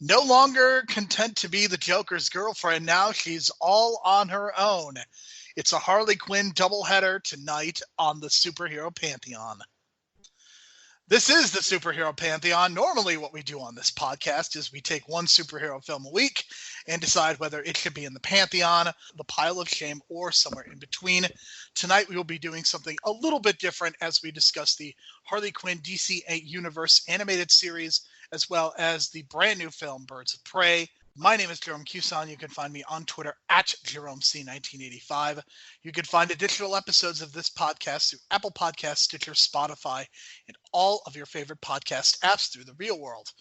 No longer content to be the Joker's girlfriend, now she's all on her own. It's a Harley Quinn doubleheader tonight on the Superhero Pantheon. This is the Superhero Pantheon. Normally, what we do on this podcast is we take one superhero film a week and decide whether it should be in the Pantheon, the pile of shame, or somewhere in between. Tonight, we will be doing something a little bit different as we discuss the Harley Quinn DC Universe animated series, as well as the brand new film, Birds of Prey. My name is Jerome Cuson. You can find me on Twitter at JeromeC1985. You can find additional episodes of this podcast through Apple Podcasts, Stitcher, Spotify, and all of your favorite podcast apps through the real world.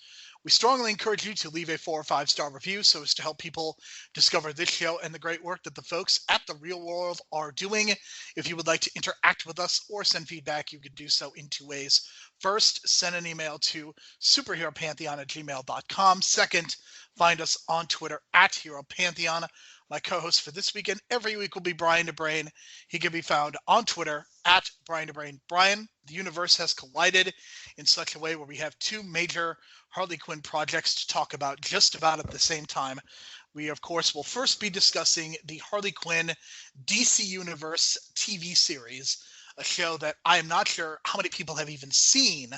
We strongly encourage you to leave a 4 or 5 star review so as to help people discover this show and the great work that the folks at the real world are doing. If you would like to interact with us or send feedback, you could do so in 2 ways. First, send an email to superheropantheon@gmail.com. Second, find us on Twitter at Hero Pantheon. My co-host for this weekend every week will be Brian DeBrain. He can be found on Twitter at Brian DeBrain. Brian, the universe has collided in such a way where we have 2 major Harley Quinn projects to talk about just about at the same time. We, of course, will first be discussing the Harley Quinn DC Universe TV series, a show that I am not sure how many people have even seen.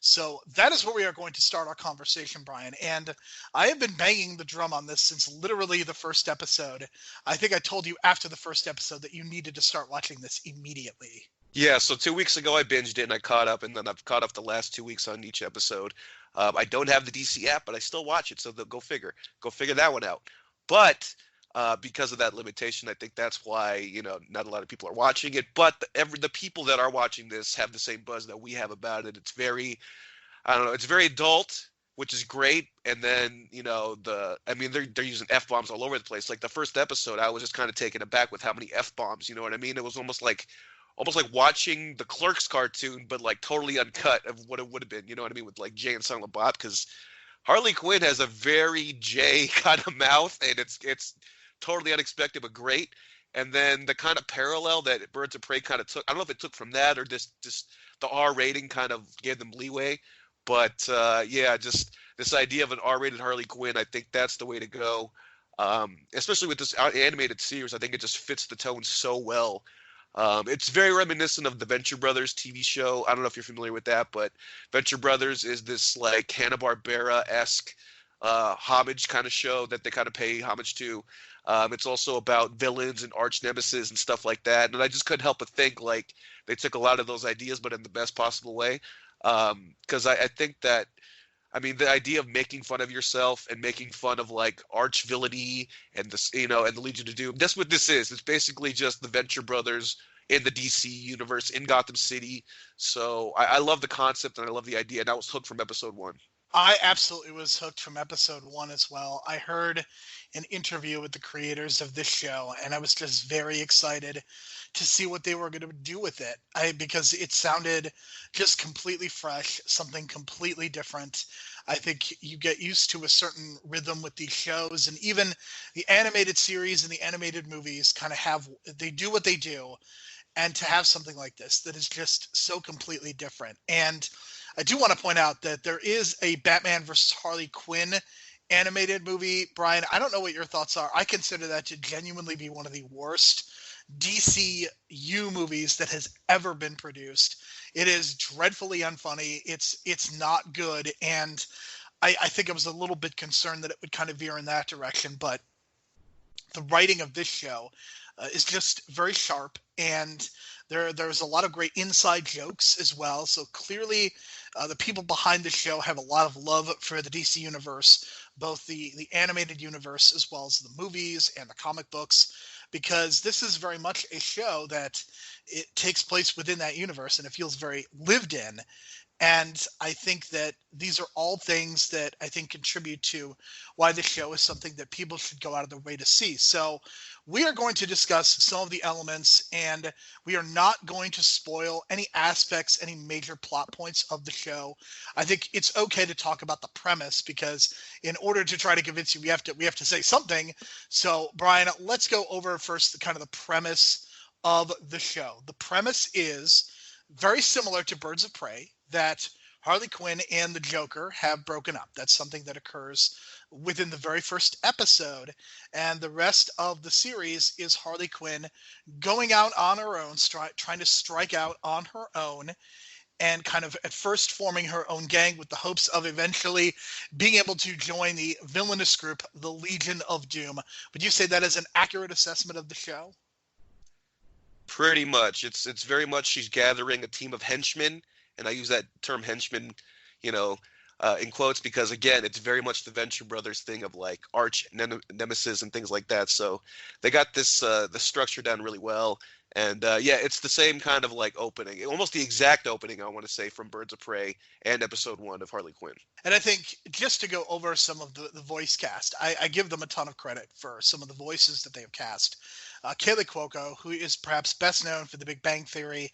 So that is where we are going to start our conversation, Brian. And I have been banging the drum on this since literally the first episode. I think I told you after the first episode that you needed to start watching this immediately. Yeah, so 2 weeks ago I binged it and I caught up, and then I've caught up the last 2 weeks on each episode. I don't have the DC app, but I still watch it, so go figure. Go figure that one out. But because of that limitation, I think that's why, not a lot of people are watching it. But the people that are watching this have the same buzz that we have about it. It's very, it's very adult, which is great. And then, they're using F-bombs all over the place. Like the first episode, I was just kind of taken aback with how many F-bombs, you know what I mean? It was almost like watching the Clerks cartoon, but like totally uncut of what it would have been, you know what I mean? With like Jay and Silent Bob, because Harley Quinn has a very Jay kind of mouth, and it's totally unexpected but great. And then the kind of parallel that Birds of Prey kind of took, I don't know if it took from that or just the R rating kind of gave them leeway, but just this idea of an R-rated Harley Quinn, I think that's the way to go. Especially with this animated series, I think it just fits the tone so well. It's very reminiscent of the Venture Brothers TV show. I don't know if you're familiar with that, but Venture Brothers is this like Hanna-Barbera-esque homage kind of show that they kind of pay homage to. It's also about villains and arch nemesis and stuff like that. And I just couldn't help but think like they took a lot of those ideas, but in the best possible way. Because I think that, the idea of making fun of yourself and making fun of like arch villainy and this, and the Legion of Doom. That's what this is. It's basically just the Venture Brothers in the DC universe in Gotham City. So I love the concept and I love the idea. And I was hooked from episode 1. I absolutely was hooked from episode 1 as well. I heard an interview with the creators of this show, and I was just very excited to see what they were going to do with it. Because it sounded just completely fresh, something completely different. I think you get used to a certain rhythm with these shows, and even the animated series and the animated movies kind of they do what they do, and to have something like this that is just so completely different. And I do want to point out that there is a Batman vs. Harley Quinn animated movie. Brian, I don't know what your thoughts are. I consider that to genuinely be one of the worst DCU movies that has ever been produced. It is dreadfully unfunny. It's not good. And I think I was a little bit concerned that it would kind of veer in that direction. But the writing of this show is just very sharp, and there's a lot of great inside jokes as well. So clearly the people behind the show have a lot of love for the DC universe, both the animated universe as well as the movies and the comic books, because this is very much a show that it takes place within that universe and it feels very lived in. And I think that these are all things that I think contribute to why the show is something that people should go out of their way to see. So we are going to discuss some of the elements, and we are not going to spoil any aspects, any major plot points of the show. I think it's okay to talk about the premise, because in order to try to convince you, we have to say something. So Brian, let's go over first the premise of the show. The premise is very similar to Birds of Prey, that Harley Quinn and the Joker have broken up. That's something that occurs within the very first episode. And the rest of the series is Harley Quinn going out on her own, trying to strike out on her own, and kind of at first forming her own gang with the hopes of eventually being able to join the villainous group, the Legion of Doom. Would you say that is an accurate assessment of the show? Pretty much. It's very much she's gathering a team of henchmen, and I use that term henchmen, you know, in quotes because again, it's very much the Venture Brothers thing of like arch nemesis and things like that. So they got this the structure done really well, and yeah, it's the same kind of like opening, almost the exact opening I want to say from Birds of Prey and episode 1 of Harley Quinn. And I think just to go over some of the voice cast, I give them a ton of credit for some of the voices that they have cast. Kaylee Cuoco, who is perhaps best known for The Big Bang Theory,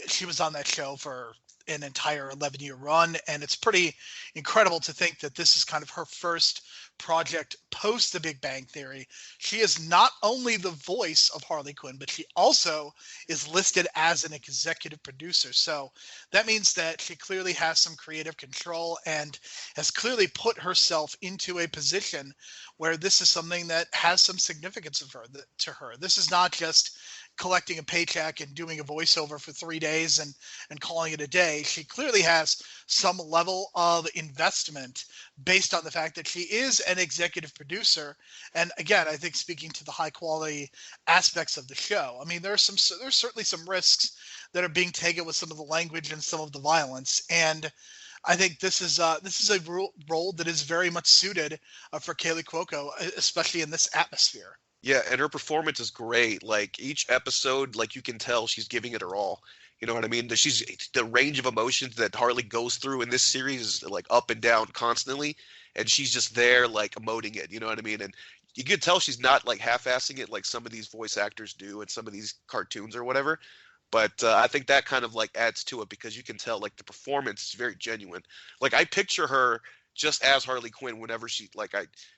she was on that show for an entire 11-year run, and it's pretty incredible to think that this is kind of her first project post The Big Bang Theory. She is not only the voice of Harley Quinn, but she also is listed as an executive producer. So that means that she clearly has some creative control and has clearly put herself into a position where this is something that has some significance to her. This is not just collecting a paycheck and doing a voiceover for 3 days and calling it a day. She clearly has some level of investment based on the fact that she is an executive producer. And again, I think speaking to the high quality aspects of the show, I mean, there's certainly some risks that are being taken with some of the language and some of the violence. And I think this is a role that is very much suited for Kaylee Cuoco, especially in this atmosphere. Yeah, and her performance is great. Like each episode, like you can tell she's giving it her all. You know what I mean? She's the range of emotions that Harley goes through in this series is like up and down constantly, and she's just there like emoting it. You know what I mean? And you can tell she's not like half-assing it like some of these voice actors do in some of these cartoons or whatever. But I think that kind of like adds to it because you can tell like the performance is very genuine. Like I picture her just as Harley Quinn whenever she like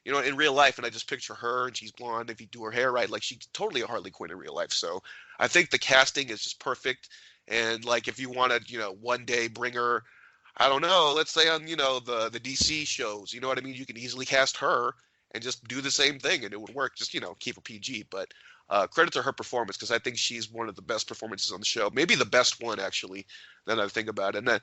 in real life, and I just picture her and she's blonde. If you do her hair right, like she's totally a Harley Quinn in real life. So I think the casting is just perfect. And like if you want to one day bring her, I don't know, let's say on the DC shows, you know what I mean, you can easily cast her and just do the same thing and it would work. Just keep her PG. But credit to her performance because I think she's one of the best performances on the show, maybe the best one actually. Then I think about it, and then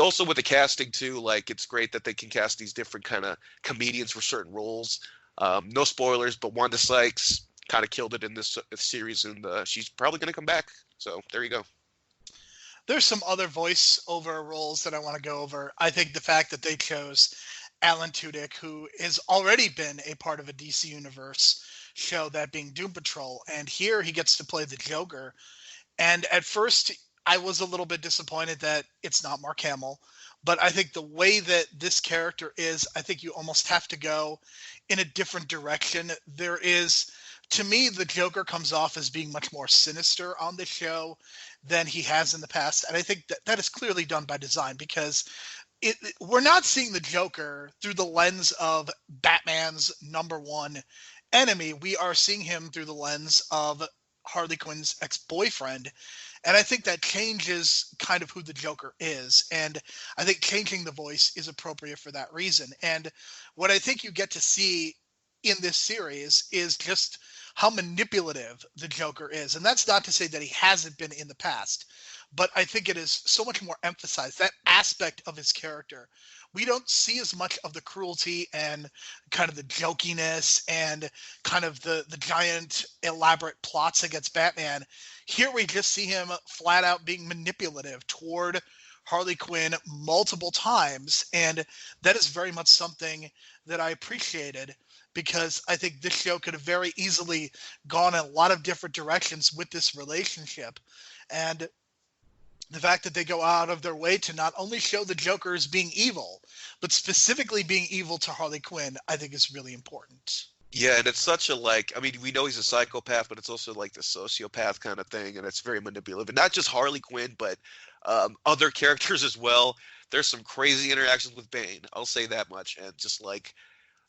also with the casting too, like it's great that they can cast these different kind of comedians for certain roles. No spoilers, but Wanda Sykes kind of killed it in this series, and she's probably going to come back. So there you go. There's some other voice-over roles that I want to go over. I think the fact that they chose Alan Tudyk, who has already been a part of a DC Universe show, that being Doom Patrol, and here he gets to play the Joker. And at first, I was a little bit disappointed that it's not Mark Hamill, but I think the way that this character is, I think you almost have to go in a different direction. To me, the Joker comes off as being much more sinister on the show than he has in the past, and I think that is clearly done by design because we're not seeing the Joker through the lens of Batman's number one enemy. We are seeing him through the lens of Harley Quinn's ex-boyfriend. And I think that changes kind of who the Joker is. And I think changing the voice is appropriate for that reason. And what I think you get to see in this series is just how manipulative the Joker is. And that's not to say that he hasn't been in the past, but I think it is so much more emphasized, that aspect of his character. We don't see as much of the cruelty and kind of the jokiness and kind of the giant elaborate plots against Batman. Here we just see him flat out being manipulative toward Harley Quinn multiple times. And that is very much something that I appreciated because I think this show could have very easily gone in a lot of different directions with this relationship. And the fact that they go out of their way to not only show the Joker as being evil, but specifically being evil to Harley Quinn, I think is really important. Yeah, and it's such a we know he's a psychopath, but it's also like the sociopath kind of thing, and it's very manipulative. And not just Harley Quinn, but other characters as well. There's some crazy interactions with Bane, I'll say that much. And just like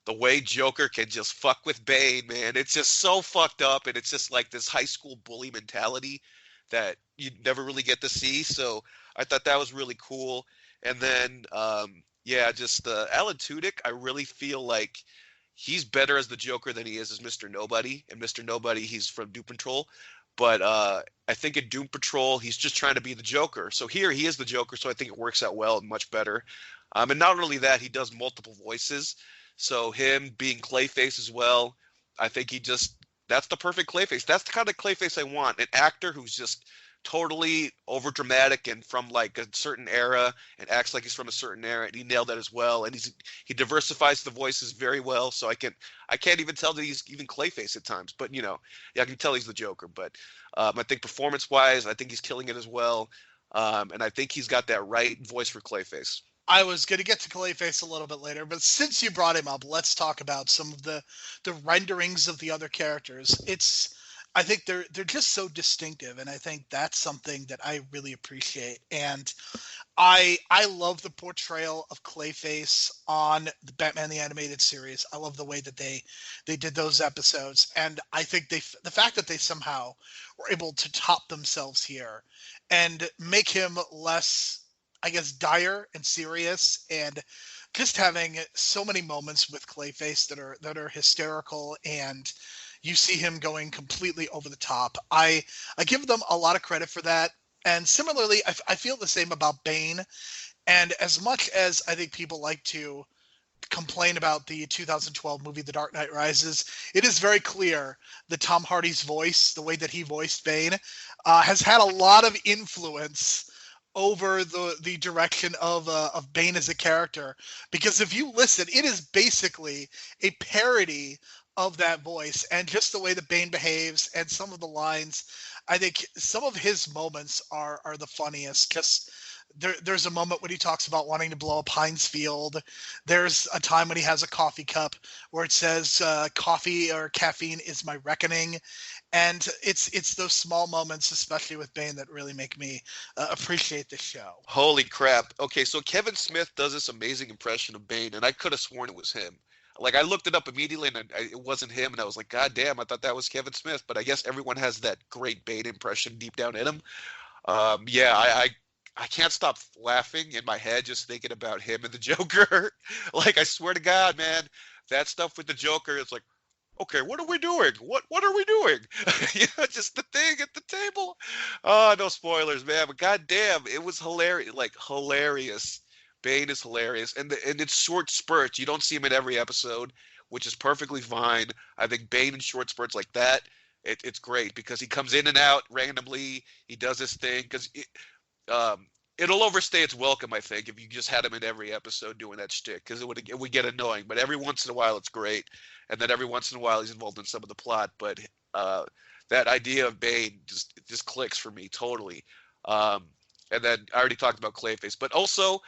the way Joker can just fuck with Bane, man, it's just so fucked up, and it's just like this high school bully mentality that you never really get to see. So I thought that was really cool. And then, just Alan Tudyk, I really feel like he's better as the Joker than he is as Mr. Nobody. And Mr. Nobody, he's from Doom Patrol. But I think in Doom Patrol, he's just trying to be the Joker. So here he is the Joker, so I think it works out well and much better. And not only that, he does multiple voices. So him being Clayface as well, I think that's the perfect Clayface. That's the kind of Clayface I want. An actor who's just totally over dramatic and from like a certain era and acts like he's from a certain era, and he nailed that as well. And he diversifies the voices very well, so I can't even tell that he's even Clayface at times, but yeah, I can tell he's the Joker. But I think performance wise, I think he's killing it as well. And I think he's got that right voice for Clayface. I was going to get to Clayface a little bit later, but since you brought him up, let's talk about some of the renderings of the other characters. I think they're just so distinctive, and I think that's something that I really appreciate. And I love the portrayal of Clayface on the Batman the Animated Series. I love the way that they did those episodes, and I think the fact that they somehow were able to top themselves here and make him less, I guess, dire and serious, and just having so many moments with Clayface that are hysterical, and you see him going completely over the top. I give them a lot of credit for that. And similarly, I feel the same about Bane. And as much as I think people like to complain about the 2012 movie The Dark Knight Rises, it is very clear that Tom Hardy's voice, the way that he voiced Bane, has had a lot of influence over the direction of Bane as a character. Because if you listen, it is basically a parody of that voice, and just the way that Bane behaves and some of the lines. I think some of his moments are the funniest. Just there's a moment when he talks about wanting to blow up Heinz Field. There's a time when he has a coffee cup where it says coffee or caffeine is my reckoning. And it's those small moments, especially with Bane, that really make me appreciate the show. Holy crap. Okay, so Kevin Smith does this amazing impression of Bane, and I could have sworn it was him. Like, I looked it up immediately, and it wasn't him, and I was like, God damn, I thought that was Kevin Smith. But I guess everyone has that great Bane impression deep down in him. I can't stop laughing in my head just thinking about him and the Joker. Like, I swear to God, man, that stuff with the Joker, it's like, okay, what are we doing? What are we doing? Just the thing at the table. Oh, no spoilers, man. But goddamn, it was hilarious. Like, hilarious. Bane is hilarious, and it's short spurts. You don't see him in every episode, which is perfectly fine. I think Bane in short spurts like that, it's great because he comes in and out randomly. He does his thing because it'll overstay its welcome, I think, if you just had him in every episode doing that shtick, because it would get annoying. But every once in a while, it's great, and then every once in a while, he's involved in some of the plot. But that idea of Bane just clicks for me totally. And then I already talked about Clayface, but also,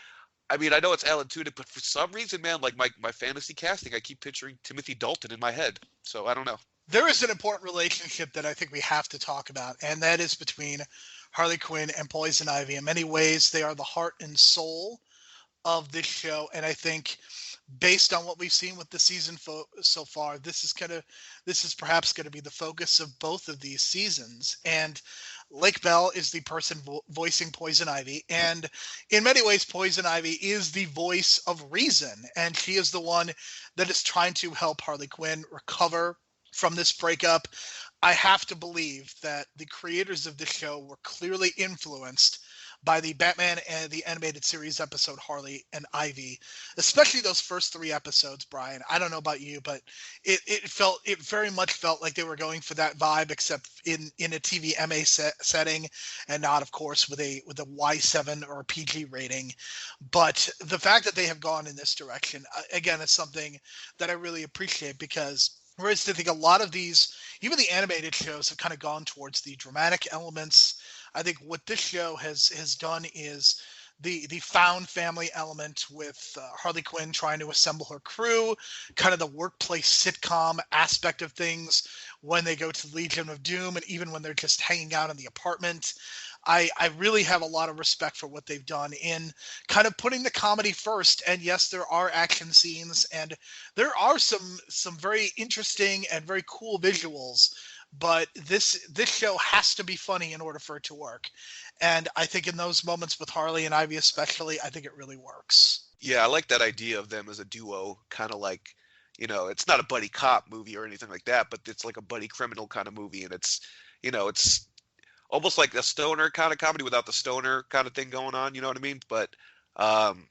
I mean, I know it's Alan Tudyk, but for some reason, man, like my fantasy casting, I keep picturing Timothy Dalton in my head. So I don't know. There is an important relationship that I think we have to talk about, and that is between Harley Quinn and Poison Ivy. In many ways, they are the heart and soul of this show, and I think based on what we've seen with the season so far, this is perhaps going to be the focus of both of these seasons. And Lake Bell is the person voicing Poison Ivy, and in many ways, Poison Ivy is the voice of reason, and she is the one that is trying to help Harley Quinn recover from this breakup. I have to believe that the creators of this show were clearly influenced by the Batman and the Animated Series episode Harley and Ivy, especially those first 3 episodes, Brian. I don't know about you, but it very much felt like they were going for that vibe, except in a TV MA setting, and not, of course, with a Y7 or a PG rating. But the fact that they have gone in this direction, again, is something that I really appreciate, because whereas I think a lot of these, even the animated shows, have kind of gone towards the dramatic elements, I think what this show has done is the found family element with Harley Quinn trying to assemble her crew, kind of the workplace sitcom aspect of things when they go to Legion of Doom, and even when they're just hanging out in the apartment. I really have a lot of respect for what they've done in kind of putting the comedy first. And yes, there are action scenes, and there are some very interesting and very cool visuals. but this show has to be funny in order for it to work. And I think in those moments with Harley and Ivy especially, I think it really works. Yeah, I like that idea of them as a duo, kind of like, it's not a buddy cop movie or anything like that, but it's like a buddy criminal kind of movie, and it's almost like a stoner kind of comedy without the stoner kind of thing going on. You know what I mean? But um,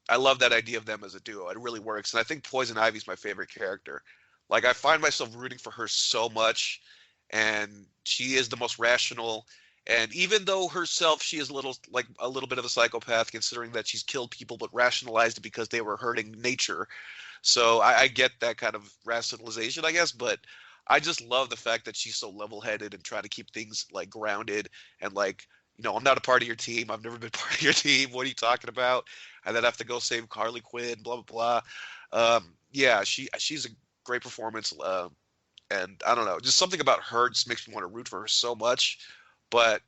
I love that idea of them as a duo. It really works, and I think Poison Ivy's my favorite character. Like I find myself rooting for her so much, and she is the most rational. And even though herself, she is a little bit of a psychopath, considering that she's killed people but rationalized it because they were hurting nature. So I get that kind of rationalization, I guess. But I just love the fact that she's so level-headed and trying to keep things like grounded and like, I'm not a part of your team. I've never been part of your team. What are you talking about? And then I have to go save Harley Quinn. Blah blah blah. Yeah, she's a great performance. And I don't know, just something about her just makes me want to root for her so much. But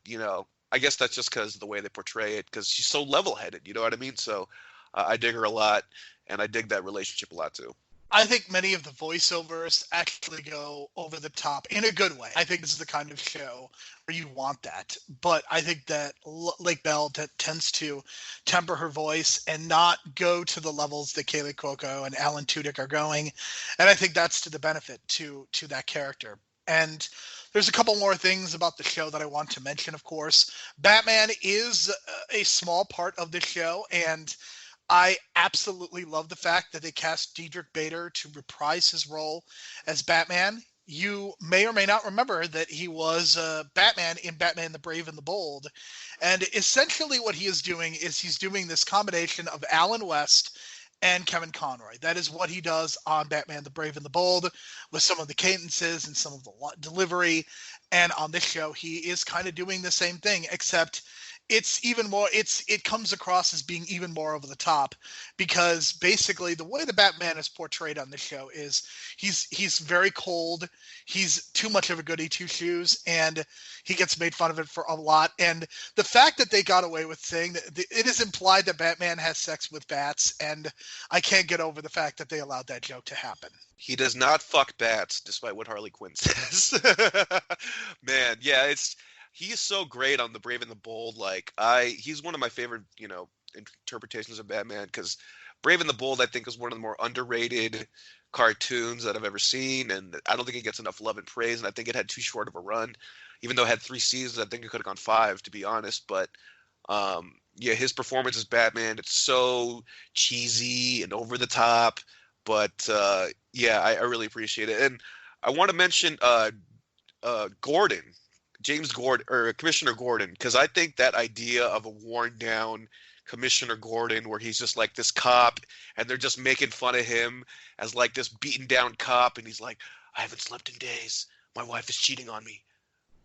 I guess that's just because of the way they portray it, because she's so level-headed. You know what I mean? So I dig her a lot, and I dig that relationship a lot too. I think many of the voiceovers actually go over the top in a good way. I think this is the kind of show where you want that. But I think that Lake Bell tends to temper her voice and not go to the levels that Kaylee Cuoco and Alan Tudyk are going. And I think that's to the benefit to that character. And there's a couple more things about the show that I want to mention, of course. Batman is a small part of the show, and I absolutely love the fact that they cast Diedrich Bader to reprise his role as Batman. You may or may not remember that he was Batman in Batman the Brave and the Bold. And essentially what he is doing is he's doing this combination of Alan West and Kevin Conroy. That is what he does on Batman the Brave and the Bold, with some of the cadences and some of the delivery. And on this show, he is kind of doing the same thing, except it's even more, it comes across as being even more over the top, because basically the way the Batman is portrayed on this show is he's very cold, he's too much of a goody two shoes, and he gets made fun of it for a lot. And the fact that they got away with saying that it is implied that Batman has sex with bats, and I can't get over the fact that they allowed that joke to happen. He does not fuck bats, despite what Harley Quinn says. Man, yeah, he is so great on The Brave and the Bold. He's one of my favorite, interpretations of Batman, because Brave and the Bold, I think, is one of the more underrated cartoons that I've ever seen, and I don't think it gets enough love and praise, and I think it had too short of a run. Even though it had 3 seasons, I think it could have gone 5, to be honest. But yeah, his performance as Batman, it's so cheesy and over the top, but yeah, I really appreciate it. And I want to mention Gordon. James Gordon, or Commissioner Gordon, because I think that idea of a worn down Commissioner Gordon, where he's just like this cop and they're just making fun of him as like this beaten down cop, and he's like, I haven't slept in days, my wife is cheating on me,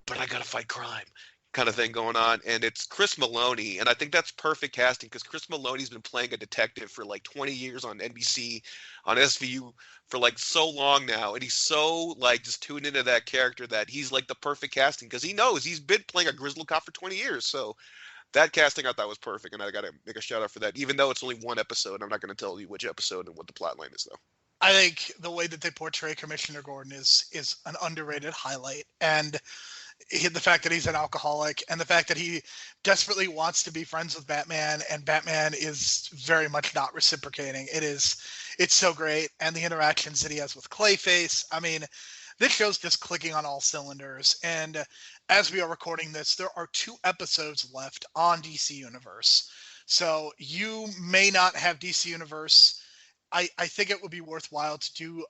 but I gotta fight crime, kind of thing going on. And it's Chris Maloney, and I think that's perfect casting, because Chris Maloney's been playing a detective for like 20 years on NBC, on SVU for like so long now, and he's so like just tuned into that character that he's like the perfect casting, because he knows he's been playing a grizzled cop for 20 years. So that casting I thought was perfect, and I gotta make a shout out for that, even though it's only one episode. I'm not going to tell you which episode and what the plot line is, though. I think the way that they portray Commissioner Gordon is an underrated highlight. And the fact that he's an alcoholic, and the fact that he desperately wants to be friends with Batman, and Batman is very much not reciprocating. It's so great. And the interactions that he has with Clayface. I mean, this show's just clicking on all cylinders. And as we are recording this, there are 2 episodes left on DC Universe. So you may not have DC Universe. I think it would be worthwhile to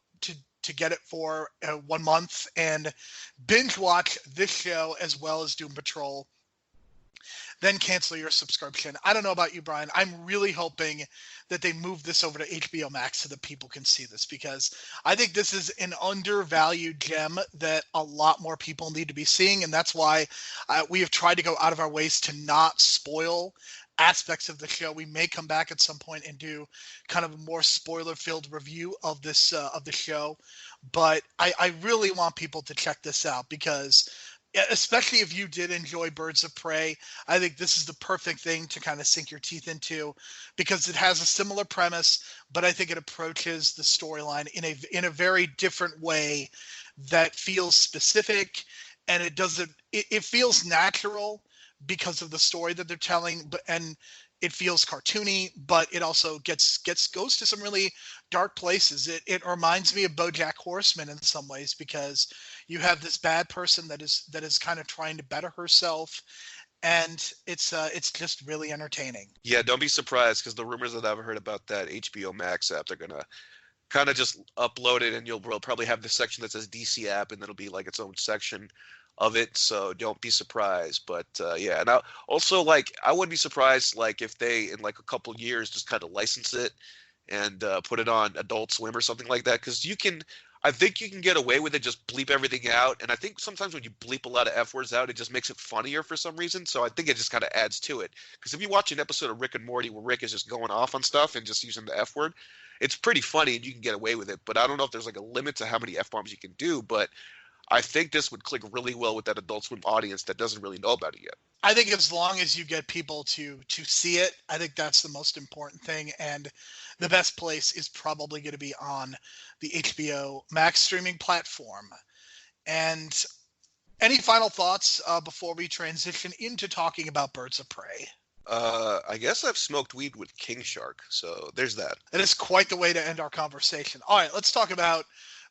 get it for 1 month and binge watch this show as well as Doom Patrol, then cancel your subscription. I don't know about you, Brian. I'm really hoping that they move this over to HBO Max so that people can see this, because I think this is an undervalued gem that a lot more people need to be seeing, and that's why we have tried to go out of our ways to not spoil aspects of the show. We may come back at some point and do kind of a more spoiler-filled review of this of the show, but I really want people to check this out, because Yeah, especially if you did enjoy Birds of Prey, I think this is the perfect thing to kind of sink your teeth into because it has a similar premise, but I think it approaches the storyline in a very different way that feels specific, and it feels natural because of the story that they're telling, but and it feels cartoony, but it also goes to some really dark places. It reminds me of BoJack Horseman in some ways because you have this bad person that is kind of trying to better herself, and it's just really entertaining. Yeah, don't be surprised because the rumors that I've heard about that HBO Max app, they're gonna kind of just upload it, and we'll probably have the section that says DC app, and it'll be like its own section of it. So don't be surprised. But yeah, and also like I wouldn't be surprised like if they in like a couple years just kind of license it and put it on Adult Swim or something like that, because you can. I think you can get away with it, just bleep everything out. And I think sometimes when you bleep a lot of F words out, it just makes it funnier for some reason. So I think it just kind of adds to it. Because if you watch an episode of Rick and Morty where Rick is just going off on stuff and just using the F word, it's pretty funny and you can get away with it. But I don't know if there's like a limit to how many F bombs you can do. But I think this would click really well with that Adult Swim audience that doesn't really know about it yet. I think as long as you get people to see it, I think that's the most important thing. And the best place is probably going to be on the HBO Max streaming platform. And any final thoughts before we transition into talking about Birds of Prey? I guess I've smoked weed with King Shark, so there's that. That is quite the way to end our conversation. All right, let's talk about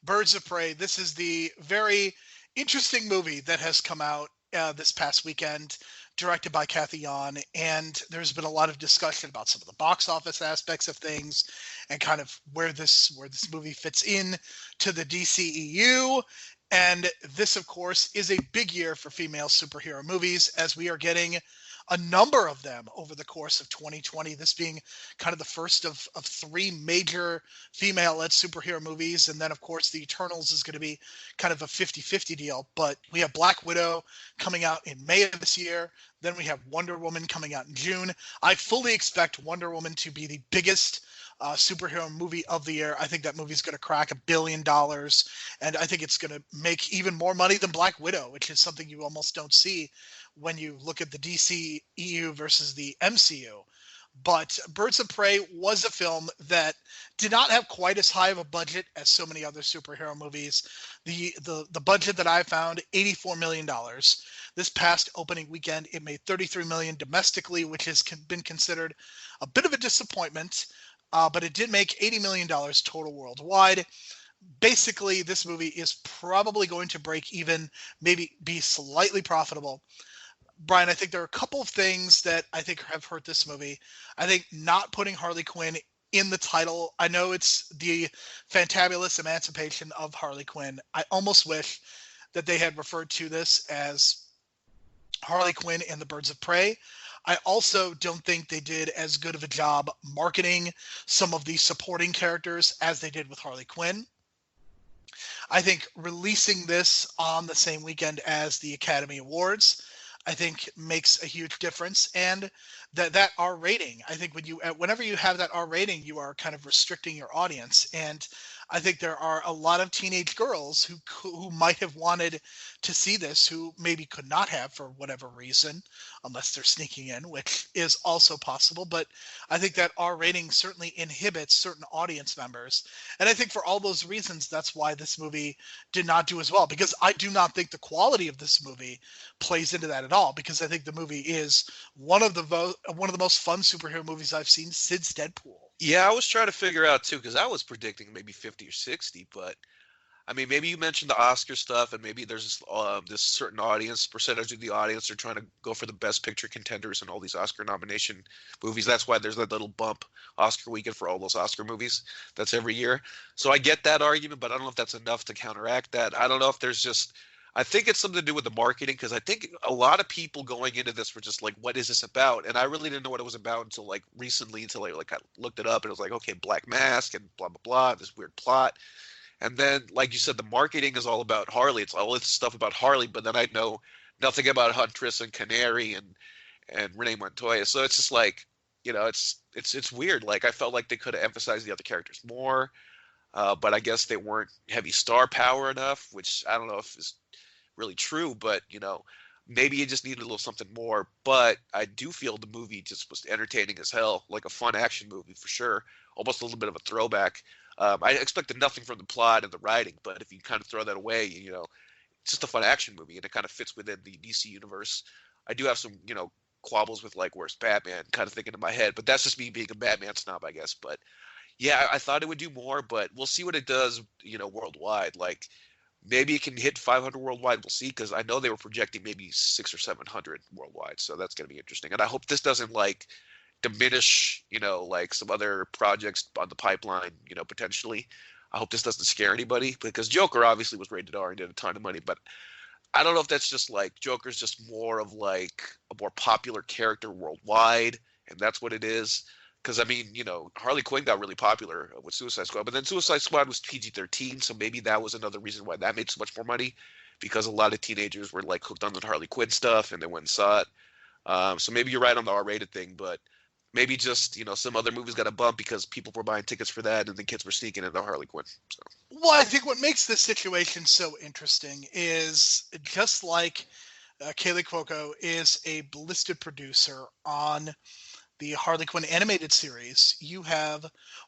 Birds of Prey. This is the very interesting movie that has come out this past weekend, directed by Kathy Yan, and there's been a lot of discussion about some of the box office aspects of things and kind of where this movie fits in to the DCEU. And this, of course, is a big year for female superhero movies as we are getting a number of them over the course of 2020, this being kind of the first of three major female-led superhero movies. And then, of course, The Eternals is going to be kind of a 50-50 deal. But we have Black Widow coming out in May of this year. Then we have Wonder Woman coming out in June. I fully expect Wonder Woman to be the biggest superhero movie of the year. I think that movie's going to crack $1 billion, and I think it's going to make even more money than Black Widow, which is something you almost don't see when you look at the DCEU versus the MCU. But Birds of Prey was a film that did not have quite as high of a budget as so many other superhero movies. The budget that I found, $84 million. This past opening weekend, it made $33 million domestically, which has been considered a bit of a disappointment. But it did make $80 million total worldwide. Basically, this movie is probably going to break even, maybe be slightly profitable. Brian, I think there are a couple of things that I think have hurt this movie. I think not putting Harley Quinn in the title. I know it's the fantabulous emancipation of Harley Quinn. I almost wish that they had referred to this as Harley Quinn and the Birds of Prey. I also don't think they did as good of a job marketing some of the supporting characters as they did with Harley Quinn. I think releasing this on the same weekend as the Academy Awards, I think makes a huge difference. And that R rating, I think whenever you have that R rating, you are kind of restricting your audience. And I think there are a lot of teenage girls who might have wanted to see this, who maybe could not have for whatever reason, unless they're sneaking in, which is also possible. But I think that R rating certainly inhibits certain audience members. And I think for all those reasons, that's why this movie did not do as well, because I do not think the quality of this movie plays into that at all, because I think the movie is one of the most fun superhero movies I've seen since Deadpool. Yeah, I was trying to figure out too, because I was predicting maybe 50 or 60, but I mean, maybe you mentioned the Oscar stuff, and maybe there's this certain percentage of the audience are trying to go for the best picture contenders in all these Oscar nomination movies. That's why there's that little bump Oscar weekend for all those Oscar movies. That's every year. So I get that argument, but I don't know if that's enough to counteract that. I don't know if there's just I think it's something to do with the marketing, because I think a lot of people going into this were just like, what is this about? And I really didn't know what it was about until like recently, until I looked it up, and it was like, okay, Black Mask and blah, blah, blah, this weird plot. And then, like you said, the marketing is all about Harley. It's all this stuff about Harley, but then I know nothing about Huntress and Canary and Renee Montoya. So it's just like, it's weird. Like, I felt like they could have emphasized the other characters more, but I guess they weren't heavy star power enough, which I don't know if is really true, but maybe it just needed a little something more. But I do feel the movie just was entertaining as hell, like a fun action movie for sure, almost a little bit of a throwback. I expected nothing from the plot and the writing, but if you kind of throw that away, it's just a fun action movie, and it kind of fits within the DC universe. I do have some, quabbles with like where's Batman, kind of thinking in my head, but that's just me being a Batman snob, I guess. But yeah, I thought it would do more, but we'll see what it does, worldwide. Like maybe it can hit 500 worldwide. We'll see, because I know they were projecting maybe 600 or 700 worldwide, so that's gonna be interesting. And I hope this doesn't like diminish, like some other projects on the pipeline, potentially. I hope this doesn't scare anybody, because Joker obviously was rated R and did a ton of money, but I don't know if that's just like Joker's just more of like a more popular character worldwide, and that's what it is. Because I mean, Harley Quinn got really popular with Suicide Squad, but then Suicide Squad was PG-13, so maybe that was another reason why that made so much more money, because a lot of teenagers were like hooked on the Harley Quinn stuff and they went and saw it. So maybe you're right on the R-rated thing, but maybe just some other movies got a bump because people were buying tickets for that, and the kids were sneaking into Harley Quinn. So. Well, I think what makes this situation so interesting is just like Kaylee Cuoco is a listed producer on the Harley Quinn animated series, you have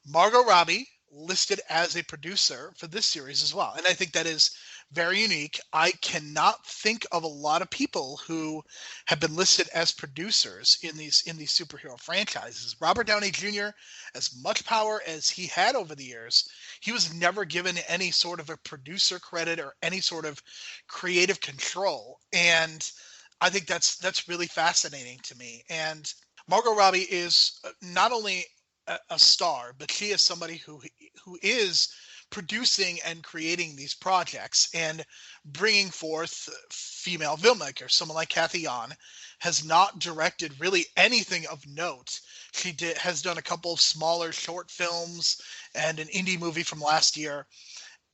Margot Robbie listed as a producer for this series as well. And I think that is very unique. I cannot think of a lot of people who have been listed as producers in these superhero franchises. Robert Downey Jr., as much power as he had over the years, he was never given any sort of a producer credit or any sort of creative control. And I think that's really fascinating to me. And Margot Robbie is not only a star, but she is somebody who is producing and creating these projects and bringing forth female filmmakers. Someone like Kathy Yan has not directed really anything of note. She has done a couple of smaller short films and an indie movie from last year,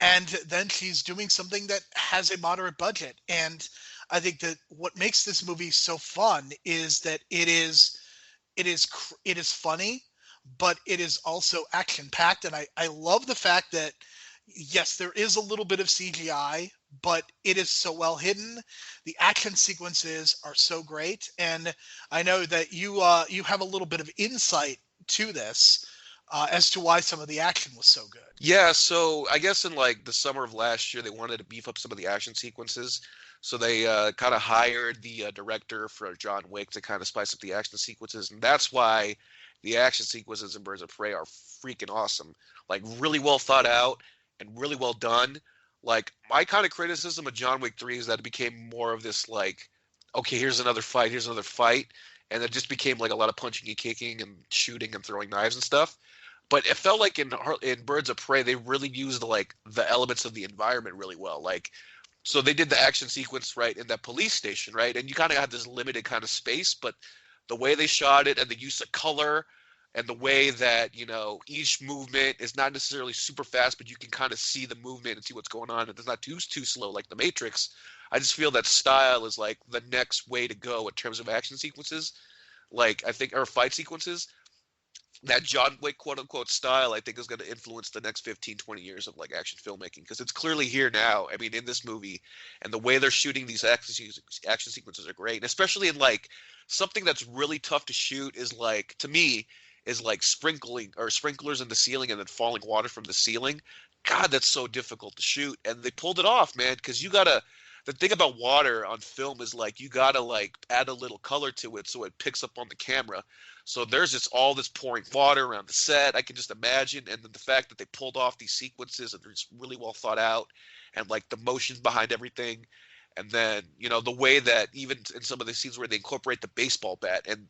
and then she's doing something that has a moderate budget. And I think that what makes this movie so fun is that it is funny, but it is also action packed. And I love the fact that, yes, there is a little bit of CGI, but it is so well hidden. The action sequences are so great. And I know that you have a little bit of insight to this as to why some of the action was so good. Yeah, so I guess in like the summer of last year, they wanted to beef up some of the action sequences. So they kind of hired the director for John Wick to kind of spice up the action sequences. And that's why the action sequences in Birds of Prey are freaking awesome. Like really well thought out and really well done. Like my kind of criticism of John Wick 3 is that it became more of this like, okay, here's another fight. And it just became like a lot of punching and kicking and shooting and throwing knives and stuff. But it felt like in Birds of Prey, they really used like the elements of the environment really well. Like, so they did the action sequence right in that police station, right? And you kind of had this limited kind of space, but the way they shot it and the use of color and the way that, each movement is not necessarily super fast, but you can kind of see the movement and see what's going on. And it's not too slow like The Matrix. I just feel that style is like the next way to go in terms of action sequences. Like I think, or fight sequences. That John Wick quote unquote style, I think, is going to influence the next 15, 20 years of like action filmmaking, because it's clearly here now. I mean, in this movie, and the way they're shooting these action sequences are great. And especially in like something that's really tough to shoot is like, to me, is like sprinklers in the ceiling and then falling water from the ceiling. God, that's so difficult to shoot. And they pulled it off, man, because the thing about water on film is like you gotta like add a little color to it so it picks up on the camera. So there's just all this pouring water around the set. I can just imagine. And then the fact that they pulled off these sequences and they're just really well thought out, and like the motions behind everything. And then, the way that even in some of the scenes where they incorporate the baseball bat. And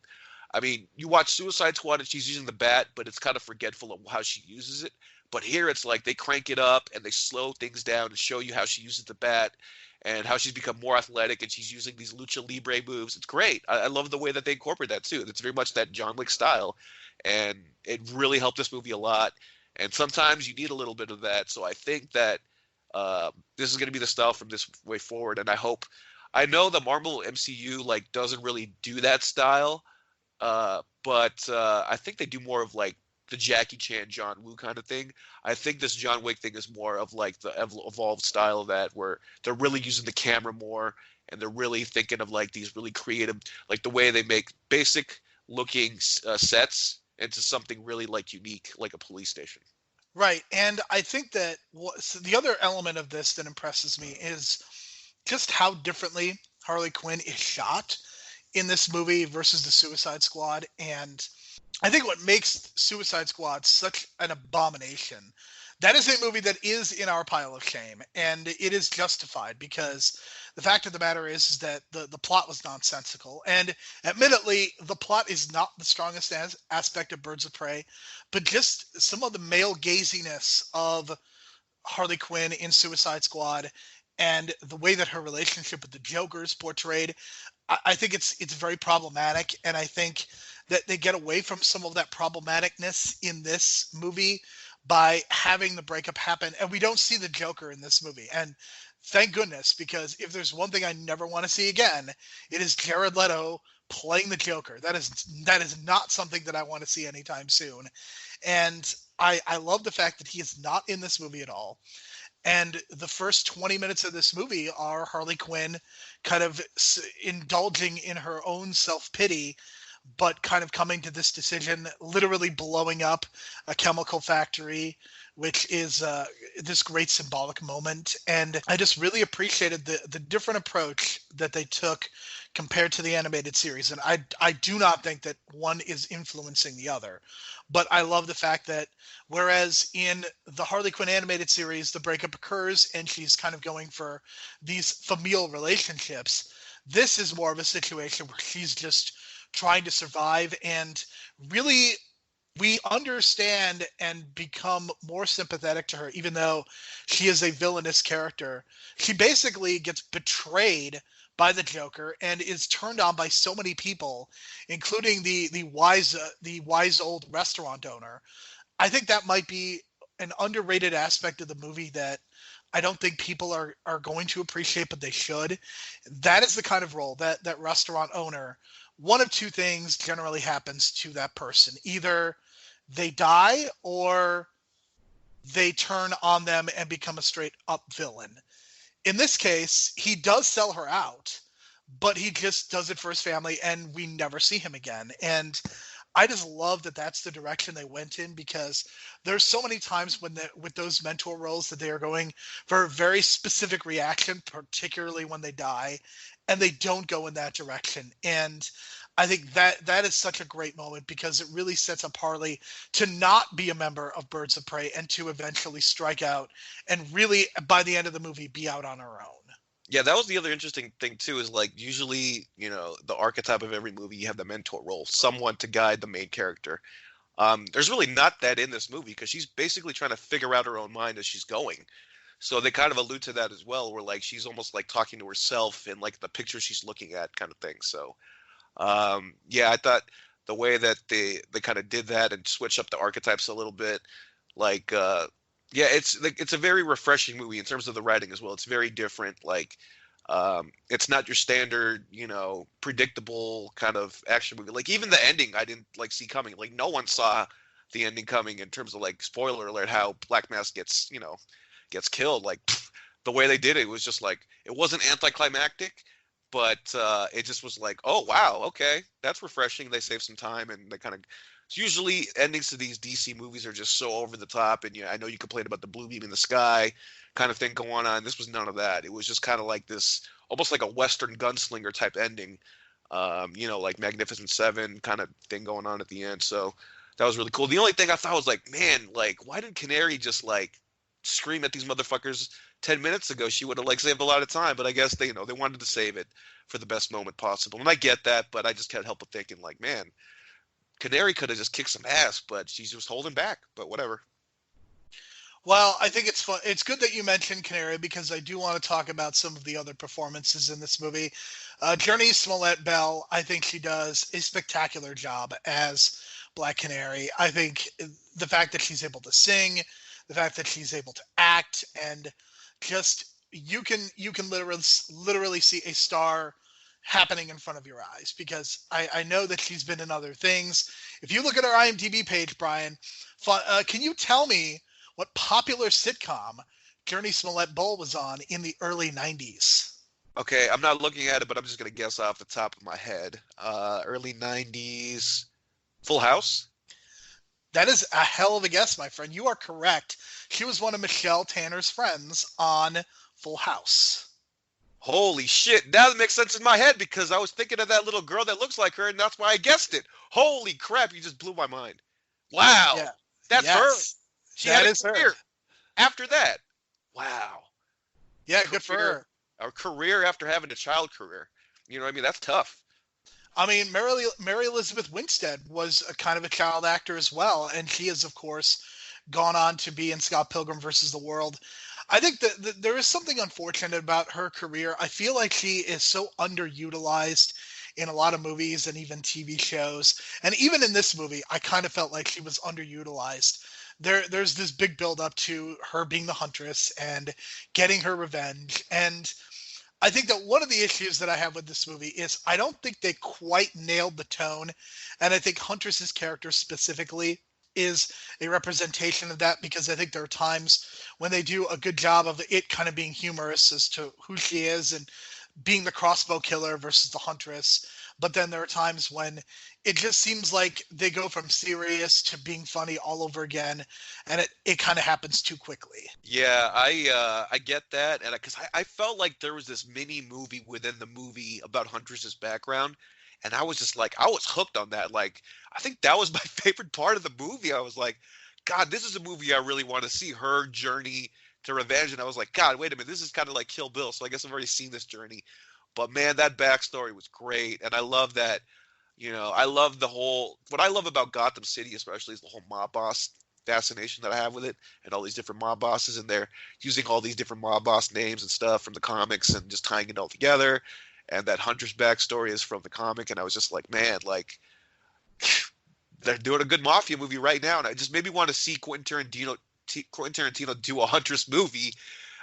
I mean, you watch Suicide Squad and she's using the bat, but it's kind of forgetful of how she uses it. But here it's like they crank it up and they slow things down and show you how she uses the bat and how she's become more athletic and she's using these lucha libre moves. It's great. I love the way that they incorporate that too. It's very much that John Wick style, and it really helped this movie a lot. And sometimes you need a little bit of that. So I think that this is going to be the style from this way forward. And I know the Marvel MCU like doesn't really do that style, but I think they do more of like the Jackie Chan, John Woo kind of thing. I think this John Wick thing is more of like the evolved style of that, where they're really using the camera more, and they're really thinking of like these really creative, like the way they make basic looking sets into something really like unique, like a police station. Right. And I think that so the other element of this that impresses me is just how differently Harley Quinn is shot in this movie versus the Suicide Squad. And I think what makes Suicide Squad such an abomination, that is a movie that is in our pile of shame, and it is justified because the fact of the matter is that the plot was nonsensical. And admittedly, the plot is not the strongest aspect of Birds of Prey, but just some of the male gaziness of Harley Quinn in Suicide Squad and the way that her relationship with the Joker is portrayed, I think it's very problematic, and I think that they get away from some of that problematicness in this movie by having the breakup happen, and we don't see the Joker in this movie. And thank goodness, because if there's one thing I never want to see again, it is Jared Leto playing the Joker. That is not something that I want to see anytime soon. And I love the fact that he is not in this movie at all. And the first 20 minutes of this movie are Harley Quinn kind of indulging in her own self-pity, but kind of coming to this decision, literally blowing up a chemical factory, which is this great symbolic moment. And I just really appreciated the different approach that they took compared to the animated series. And I do not think that one is influencing the other. But I love the fact that whereas in the Harley Quinn animated series, the breakup occurs and she's kind of going for these familial relationships, this is more of a situation where she's just trying to survive, and really we understand and become more sympathetic to her, even though she is a villainous character. She basically gets betrayed by the Joker and is turned on by so many people, including the wise old restaurant owner. I think that might be an underrated aspect of the movie that I don't think people are going to appreciate, but they should. That is the kind of role that restaurant owner, one of two things generally happens to that person. Either they die or they turn on them and become a straight up villain. In this case, he does sell her out, but he just does it for his family and we never see him again. And I just love that that's the direction they went in, because there's so many times when with those mentor roles that they are going for a very specific reaction, particularly when they die, and they don't go in that direction. And I think that is such a great moment, because it really sets up Harley to not be a member of Birds of Prey and to eventually strike out and really, by the end of the movie, be out on her own. Yeah, that was the other interesting thing too. Is like usually, the archetype of every movie, you have the mentor role, someone to guide the main character. There's really not that in this movie, because she's basically trying to figure out her own mind as she's going. So they kind of allude to that as well, where like she's almost like talking to herself in like the picture she's looking at, kind of thing. So yeah, I thought the way that they kind of did that and switch up the archetypes a little bit, like yeah, it's a very refreshing movie in terms of the writing as well. It's very different. Like it's not your standard, predictable kind of action movie. Like even the ending, I didn't like see coming. Like no one saw the ending coming in terms of like spoiler alert how Black Mask gets killed. Like the way they did it was just like it wasn't anticlimactic, but it just was like, oh wow, okay, that's refreshing. They saved some time and they kind of. Usually endings to these DC movies are just so over the top, and I know you complained about the blue beam in the sky kind of thing going on. This was none of that. It was just kind of like this, almost like a Western gunslinger type ending, like Magnificent Seven kind of thing going on at the end. So that was really cool. The only thing I thought was like, man, like why did Canary just like scream at these motherfuckers 10 minutes ago? She would have like saved a lot of time, but I guess they wanted to save it for the best moment possible, and I get that, but I just can't help but thinking like, man. Canary could have just kicked some ass, but she's just holding back. But whatever. Well, I think it's fun. It's good that you mentioned Canary, because I do want to talk about some of the other performances in this movie. Journey Smollett-Bell, I think she does a spectacular job as Black Canary. I think the fact that she's able to sing, the fact that she's able to act, and just you can literally see a star happening in front of your eyes, because I know that she's been in other things. If you look at her IMDb page, Brian, can you tell me what popular sitcom Journey Smollett-Bull was on in the early 90s? Okay, I'm not looking at it, but I'm just gonna guess off the top of my head. Early '90s, Full House. That is a hell of a guess, my friend. You are correct. She was one of Michelle Tanner's friends on Full House. Holy shit! Now that makes sense in my head because I was thinking of that little girl that looks like her, and that's why I guessed it. Holy crap! You just blew my mind. Wow, Yeah. that's her. Yes. She had That a is her. career after that. Wow, Yeah, good for career, her. a career after having a child career. You know what I mean? That's tough. I mean, Mary Elizabeth Winstead was a kind of a child actor as well, and she has, of course, gone on to be in Scott Pilgrim versus the World. I think that there is something unfortunate about her career. I feel like she is so underutilized in a lot of movies and even TV shows, and even in this movie, I kind of felt like she was underutilized. There's this big build up to her being the Huntress and getting her revenge, and I think that one of the issues that I have with this movie is I don't think they quite nailed the tone, and I think Huntress's character specifically is a representation of that, because I think there are times when they do a good job of it kind of being humorous as to who she is and being the crossbow killer versus the Huntress. But then there are times when it just seems like they go from serious to being funny all over again, and it kind of happens too quickly. Yeah, I get that, and because I felt like there was this mini movie within the movie about Huntress's background, and I was just like I was hooked on that. Like I think that was my favorite part of the movie. I was like, God, this is a movie I really want to see her journey to revenge. And I was like, God, wait a minute, this is kind of like Kill Bill. So I guess I've already seen this journey. But man, that backstory was great, and I love that. You know, I love the whole. What I love about Gotham City, especially, is the whole mob boss fascination that I have with it, and all these different mob bosses, and they're using all these different mob boss names and stuff from the comics, and just tying it all together. And that Hunter's backstory is from the comic, and I was just like, man, like they're doing a good mafia movie right now, and I just maybe want to see Quentin Tarantino do a Huntress movie.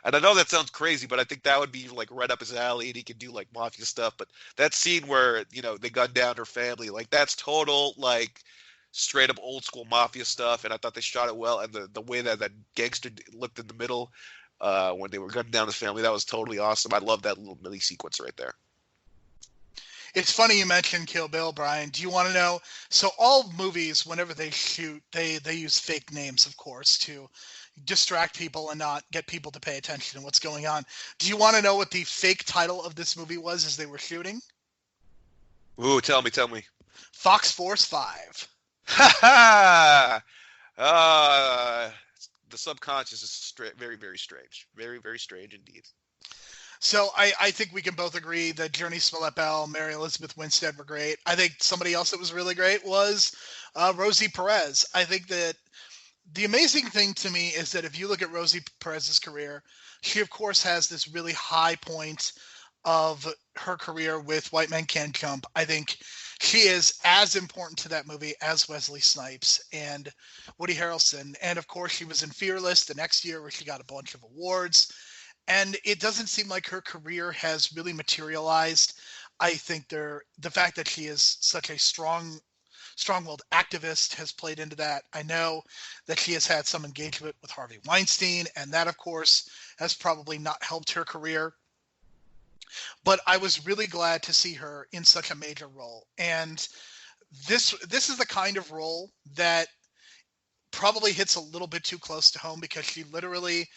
And I know that sounds crazy, but I think that would be like right up his alley, and he could do like mafia stuff. But that scene where they gunned down her family, like that's total like straight up old school mafia stuff. And I thought they shot it well, and the way that gangster looked in the middle when they were gunning down his family, that was totally awesome. I love that little mini sequence right there. It's funny you mentioned Kill Bill, Brian. Do you want to know? So all movies, whenever they shoot, they use fake names, of course, to distract people and not get people to pay attention to what's going on. Do you want to know what the fake title of this movie was as they were shooting? Ooh, tell me. Fox Force 5. Ha ha! The subconscious is very, very strange. Very, very strange indeed. So I think we can both agree that Journey Smollett-Bell, Mary Elizabeth Winstead were great. I think somebody else that was really great was Rosie Perez. I think that the amazing thing to me is that if you look at Rosie Perez's career, she of course has this really high point of her career with White Men Can't Jump. I think she is as important to that movie as Wesley Snipes and Woody Harrelson. And of course, she was in Fearless the next year, where she got a bunch of awards. And it doesn't seem like her career has really materialized. I think the fact that she is such a strong-willed activist has played into that. I know that she has had some engagement with Harvey Weinstein, and that, of course, has probably not helped her career. But I was really glad to see her in such a major role. And this is the kind of role that probably hits a little bit too close to home, because she literally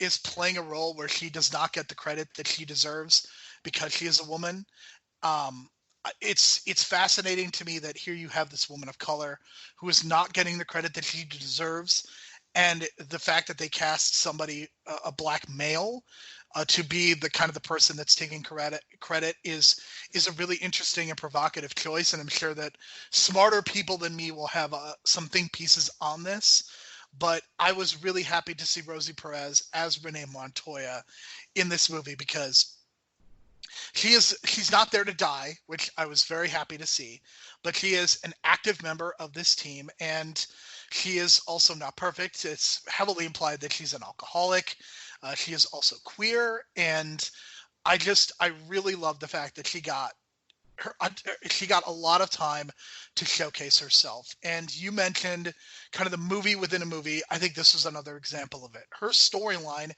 is playing a role where she does not get the credit that she deserves because she is a woman. Um, it's fascinating to me that here you have this woman of color who is not getting the credit that she deserves, and the fact that they cast somebody, a black male, to be the kind of the person that's taking credit is a really interesting and provocative choice. And I'm sure that smarter people than me will have some think pieces on this. But I was really happy to see Rosie Perez as Renee Montoya in this movie, because she's not there to die, which I was very happy to see, but she is an active member of this team, and she is also not perfect. It's heavily implied that she's an alcoholic. She is also queer, and I really love the fact that she got she got a lot of time to showcase herself. And you mentioned kind of the movie within a movie. I think this is another example of it. Her storyline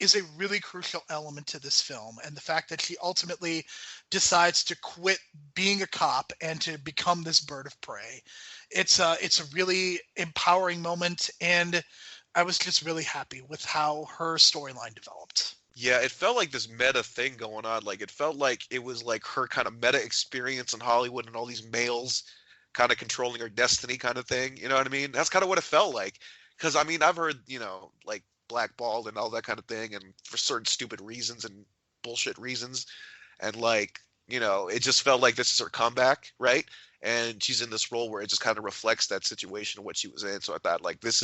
is a really crucial element to this film, and the fact that she ultimately decides to quit being a cop and to become this bird of prey. It's a really empowering moment, and I was just really happy with how her storyline developed. Yeah, it felt like this meta thing going on. Like it felt like it was like her kind of meta experience in Hollywood and all these males kind of controlling her destiny kind of thing. You know what I mean? That's kind of what it felt like. Because I mean, I've heard, like blackballed and all that kind of thing, and for certain stupid reasons and bullshit reasons, and like, it just felt like this is her comeback, right? And she's in this role where it just kind of reflects that situation of what she was in. So I thought, like, this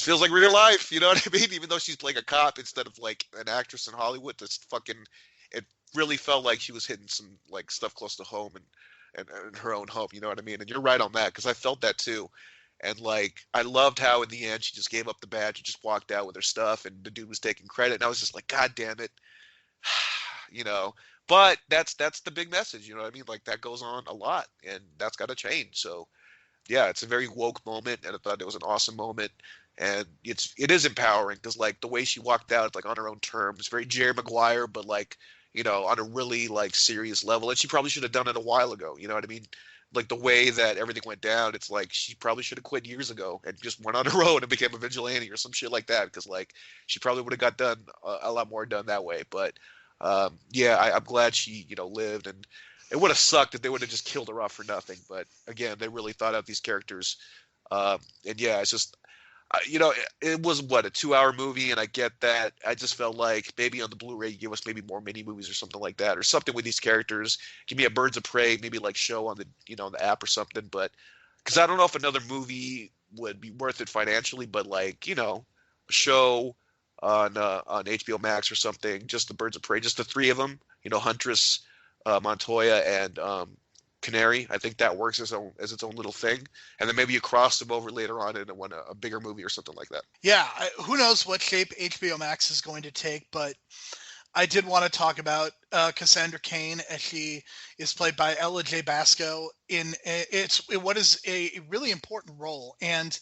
feels like real life, you know what I mean? Even though she's playing a cop instead of like an actress in Hollywood, it really felt like she was hitting some like stuff close to home and her own home, you know what I mean? And you're right on that, because I felt that too. And like, I loved how in the end she just gave up the badge and just walked out with her stuff, and the dude was taking credit, and I was just like, God damn it, you know. But that's the big message, you know what I mean? Like that goes on a lot, and that's got to change. So yeah, it's a very woke moment, and I thought it was an awesome moment, and it is empowering because like the way she walked out, like on her own terms, very Jerry Maguire, but like, on a really like serious level, and she probably should have done it a while ago. You know what I mean? Like the way that everything went down, it's like she probably should have quit years ago and just went on her own and became a vigilante or some shit like that, because like she probably would have got done a lot more done that way. But yeah, I'm glad she lived, and it would have sucked if they would have just killed her off for nothing. But again, they really thought out these characters. And yeah, it's just, it was what, a 2-hour movie, and I get that. I just felt like maybe on the Blu-ray, you give us maybe more mini movies or something like that, or something with these characters. Give me a Birds of Prey, maybe like show on the app or something. But because I don't know if another movie would be worth it financially, but like a show on HBO Max or something, just the Birds of Prey, just the three of them, Huntress, Montoya, and Canary. I think that works as its own little thing, and then maybe you cross them over later on into a bigger movie or something like that. Yeah, who knows what shape HBO Max is going to take, but I did want to talk about Cassandra Cain, as she is played by Ella J. Basco in what is a really important role, and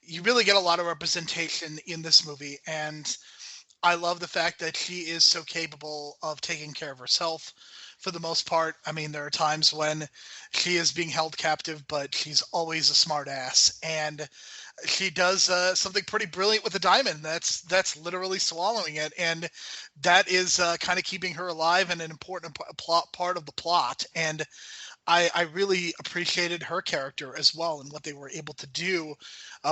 you really get a lot of representation in this movie, and I love the fact that she is so capable of taking care of herself for the most part. I mean, there are times when she is being held captive, but she's always a smart ass, and she does something pretty brilliant with a diamond. That's literally swallowing it, and that is kind of keeping her alive and an important part of the plot. And I really appreciated her character as well and what they were able to do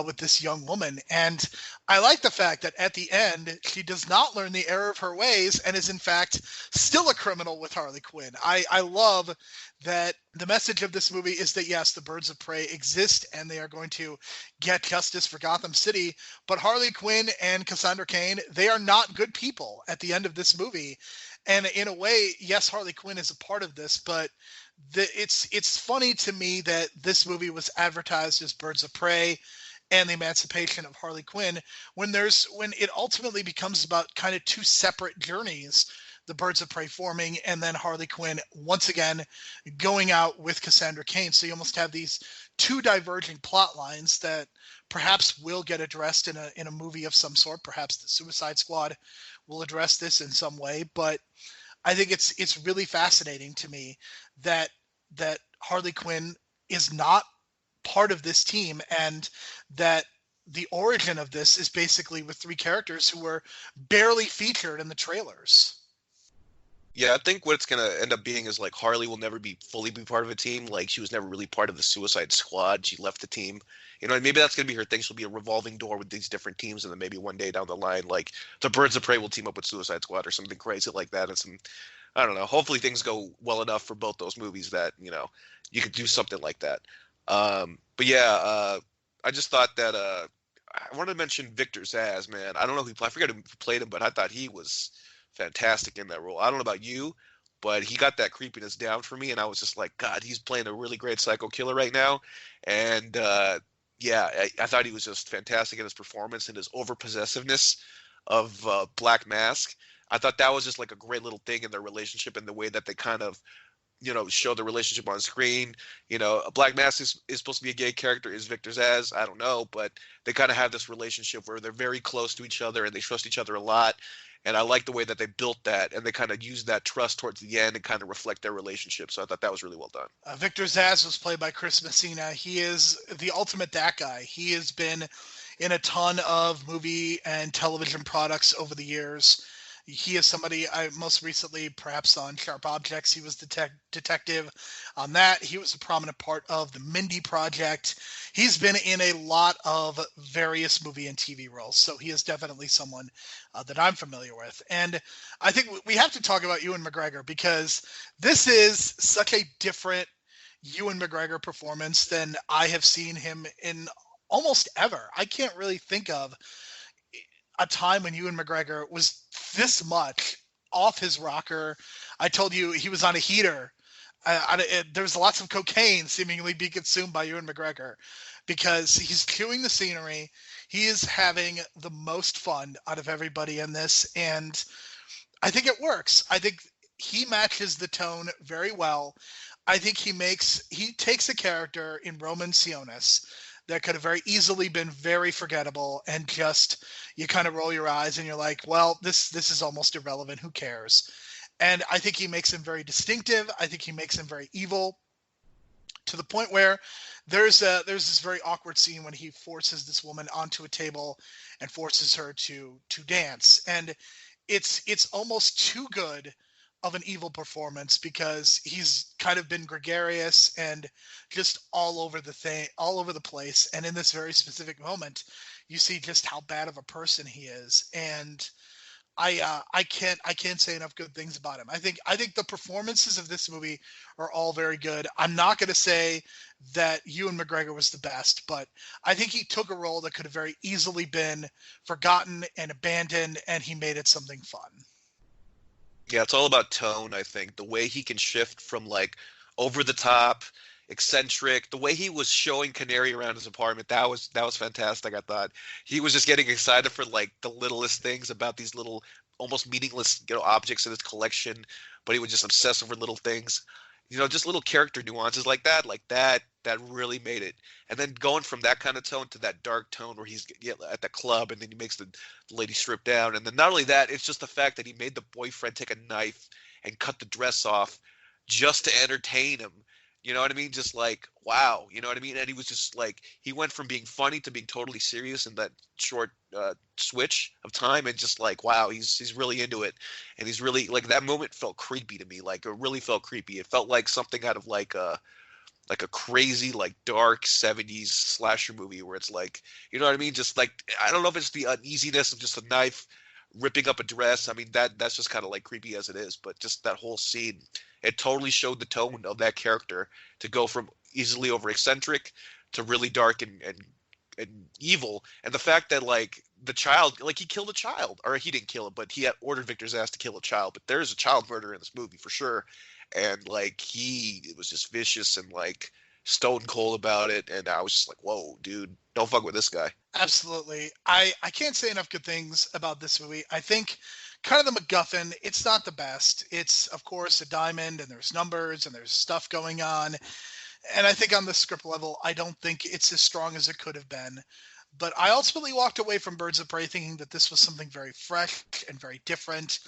with this young woman. And I like the fact that at the end, she does not learn the error of her ways and is in fact still a criminal with Harley Quinn. I love that the message of this movie is that yes, the Birds of Prey exist and they are going to get justice for Gotham City, but Harley Quinn and Cassandra Cain, they are not good people at the end of this movie. And in a way, yes, Harley Quinn is a part of this, but it's funny to me that this movie was advertised as Birds of Prey and the emancipation of Harley Quinn when it ultimately becomes about kind of two separate journeys, the Birds of Prey forming and then Harley Quinn once again going out with Cassandra Cain. So you almost have these two diverging plot lines that perhaps will get addressed in a movie of some sort. Perhaps the Suicide Squad will address this in some way, but I think it's really fascinating to me that Harley Quinn is not part of this team, and that the origin of this is basically with three characters who were barely featured in the trailers. Yeah, I think what it's gonna end up being is like Harley will never fully be part of a team. Like she was never really part of the Suicide Squad. She left the team. And maybe that's gonna be her thing. She'll be a revolving door with these different teams, and then maybe one day down the line, like the Birds of Prey will team up with Suicide Squad or something crazy like that. And I don't know. Hopefully things go well enough for both those movies that you could do something like that. But yeah, I just thought that I wanted to mention Victor Zsasz, man. I don't know I forget who played him, but I thought he was fantastic in that role. I don't know about you, but he got that creepiness down for me, and I was just like, God, he's playing a really great psycho killer right now. And yeah, I thought he was just fantastic in his performance and his over possessiveness of Black Mask. I thought that was just like a great little thing in their relationship and the way that they kind of show the relationship on screen. Black Mask is supposed to be a gay character. Is Victor Zsasz? I don't know, but they kind of have this relationship where they're very close to each other and they trust each other a lot. And I like the way that they built that, and they kind of use that trust towards the end and kind of reflect their relationship. So I thought that was really well done. Victor Zsasz was played by Chris Messina. He is the ultimate that guy. He has been in a ton of movie and television products over the years. He is somebody I most recently, perhaps on Sharp Objects, he was detective on that. He was a prominent part of the Mindy Project. He's been in a lot of various movie and TV roles, so he is definitely someone that I'm familiar with. And I think we have to talk about Ewan McGregor, because this is such a different Ewan McGregor performance than I have seen him in almost ever. I can't really think of a time when Ewan McGregor was this much off his rocker. I told you he was on a heater. There was lots of cocaine seemingly being consumed by Ewan McGregor, because he's chewing the scenery. He is having the most fun out of everybody in this, and I think it works. I think he matches the tone very well. I think he takes a character in Roman Sionis that could have very easily been very forgettable, and just you kind of roll your eyes and you're like, well, this is almost irrelevant. Who cares? And I think he makes him very distinctive. I think he makes him very evil, to the point where there's this very awkward scene when he forces this woman onto a table and forces her to dance, and it's almost too good of an evil performance, because he's kind of been gregarious and just all over the place. And in this very specific moment, you see just how bad of a person he is. And I can't say enough good things about him. I think the performances of this movie are all very good. I'm not going to say that Ewan McGregor was the best, but I think he took a role that could have very easily been forgotten and abandoned, and he made it something fun. Yeah, it's all about tone, I think. The way he can shift from like over the top, eccentric, the way he was showing Canary around his apartment, that was fantastic. I thought he was just getting excited for like the littlest things about these little almost meaningless, objects in his collection, but he was just obsess over little things. Just little character nuances like that really made it. And then going from that kind of tone to that dark tone where he's at the club and then he makes the lady strip down. And then not only that, it's just the fact that he made the boyfriend take a knife and cut the dress off just to entertain him. You know what I mean? Just like, wow. You know what I mean? And he was just like, he went from being funny to being totally serious in that short switch of time, and just like, wow, he's really into it. And he's really, like, that moment felt creepy to me. Like, it really felt creepy. It felt like something out of like a crazy, like, dark 70s slasher movie where it's like, you know what I mean? Just like, I don't know if it's the uneasiness of just a knife ripping up a dress. I mean, that's just kind of like creepy as it is, but just that whole scene, it totally showed the tone of that character to go from easily over eccentric to really dark and evil. And the fact that, like, the child, like, he killed a child, or he didn't kill him, but he had ordered Victor's ass to kill a child. But there's a child murder in this movie for sure. And like, he was just vicious and like stone cold about it. And I was just like, whoa, dude, don't fuck with this guy. Absolutely. I can't say enough good things about this movie. I think kind of the MacGuffin, it's not the best. It's, of course, a diamond, and there's numbers and there's stuff going on. And I think on the script level, I don't think it's as strong as it could have been. But I ultimately walked away from Birds of Prey thinking that this was something very fresh and very different.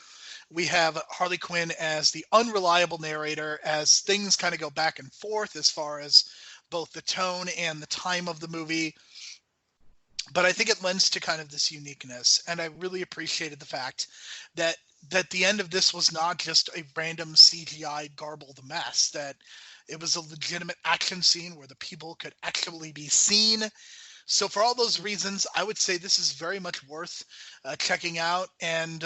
We have Harley Quinn as the unreliable narrator, as things kind of go back and forth as far as both the tone and the time of the movie. But I think it lends to kind of this uniqueness. And I really appreciated the fact that the end of this was not just a random CGI garbled mess, that it was a legitimate action scene where the people could actually be seen. So for all those reasons, I would say this is very much worth checking out. And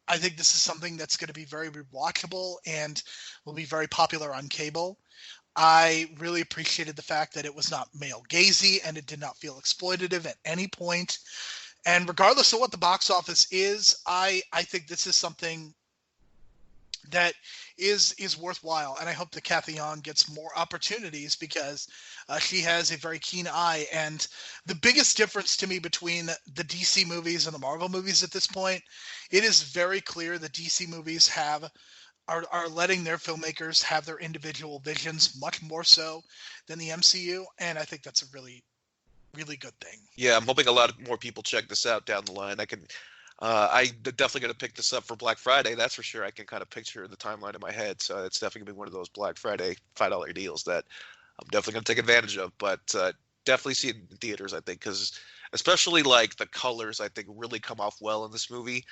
I think this is something that's going to be very rewatchable and will be very popular on cable. I really appreciated the fact that it was not male gazy and it did not feel exploitative at any point. And regardless of what the box office is, I think this is something that is worthwhile. And I hope that Kathy Yon gets more opportunities, because she has a very keen eye. And the biggest difference to me between the DC movies and the Marvel movies at this point, it is very clear that DC movies have are letting their filmmakers have their individual visions much more so than the MCU, and I think that's a really, really good thing. Yeah, I'm hoping a lot more people check this out down the line. Definitely going to pick this up for Black Friday. That's for sure. I can kind of picture the timeline in my head. So it's definitely going to be one of those Black Friday $5 deals that I'm definitely going to take advantage of. But definitely see it in theaters, I think, because especially like the colors, I think really come off well in this movie,